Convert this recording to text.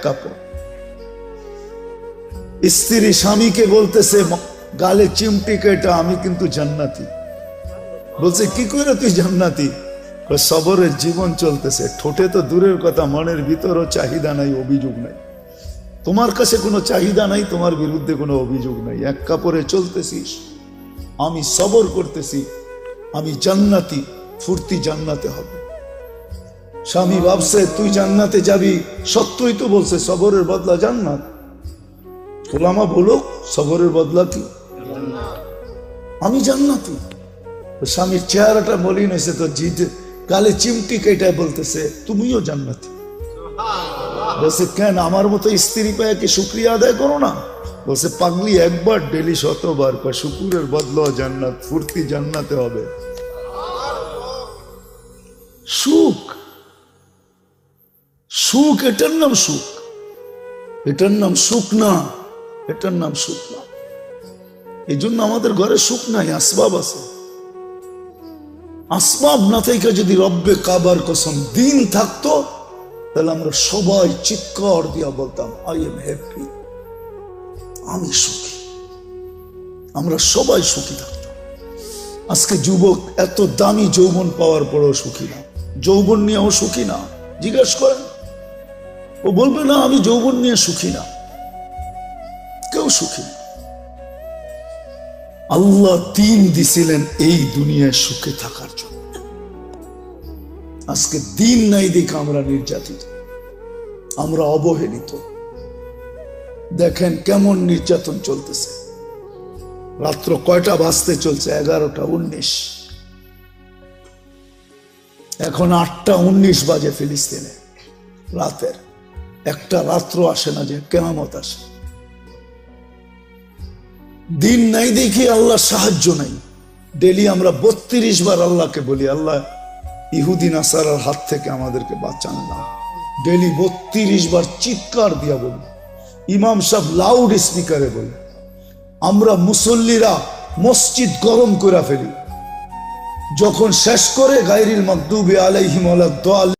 কাপড়। স্ত্রী স্বামীকে বলতেছে গালে চিমটি কেটে, আমি কিন্তু জান্নাতি। বলছে কি করে তুই জান্নাতি? সবরের জীবন চলতেছে, ঠোঁটে তো দূরের কথা, মনের ভিতরও চাহিদা নাই, অভিযোগ নাই। তোমার কাছে কোনো চাহিদা নাই, তোমার বিরুদ্ধে কোনো অভিযোগ নাই, এক কাপড়ে চলতেছিস, আমি সবর করতেছি, আমি জান্নাতি, ফুর্তি জান্নাতে হবে। স্বামী ভাবছে তুই জান্নাতে যাবি, সত্যই তো বলছে সবরের বদলা জান্নাত। ওলামা বলো সবরের বদলা কি? আমি জান্নাতি। স্বামীর চেহারাটা মলিন হয়েছে তো, জিদ গালে চিমটি কেটে বলতেছে তুমিও জান্নাতি। বলছে কেন, আমার মতো স্ত্রী পায় কি শুকরিয়া আদায় করো না? বলছে পাগলি, একবার ডেলি 100 বার, শুকুরের বদলা জান্নাত, ফুর্তি জান্নাতে হবে। সুখ, সুখ, এটার নাম সুখ, এটার নাম সুখ না, এটার নাম সুখ না। এই জন্য আমাদের ঘরে সুখ নাই, আসবাব আছে। আসবাব না থেকে যদি রব্বে কাবার কসম দিন থাকতো, তাহলে আমরা সবাই চিৎকার দিয়া বলতাম আই এম হ্যাপি, আমি সুখী। আমরা সবাই সুখী থাকতাম। আজকে যুবক এত দামি যৌবন পাওয়ার পরেও সুখী না, যৌবন নিয়েও সুখী না। জিজ্ঞেস করেন, ও বলবে না আমি যৌবন নিয়ে সুখী না। কেউ সুখী না। আল্লাহ দিন দিছিলেন এই দুনিয়ায় সুখে থাকার জন্য। আজকে দিন নাই দেখে আমরা নির্যাতিত, আমরা অবহেলিত। দেখেন কেমন নির্যাতন চলতেছে। রাত্র কয়টা বাজতে চলছে? 11টা 19। এখন 8টা 19 বাজে ফিলিস্তিনে রাতের। একটা রাত্র আসে না যে কিয়ামত আসে। দিন নাই দেখি আল্লাহ সাহায্য নাই। ডেলি আমরা 32 বার আল্লাহকে বলি, আল্লাহ ইহুদি নাসারার হাত থেকে আমাদেরকে বাঁচান না। ডেলি 32 বার চিৎকার দিয়া বলি। ইমাম সাহেব লাউড স্পিকারে বলে। আমরা মুসল্লিরা মসজিদ গরম করে ফেলি। যখন শেষ করে গায়রিল মাগদুবি আলাইহিম ওয়ালাদ-দাল্লিন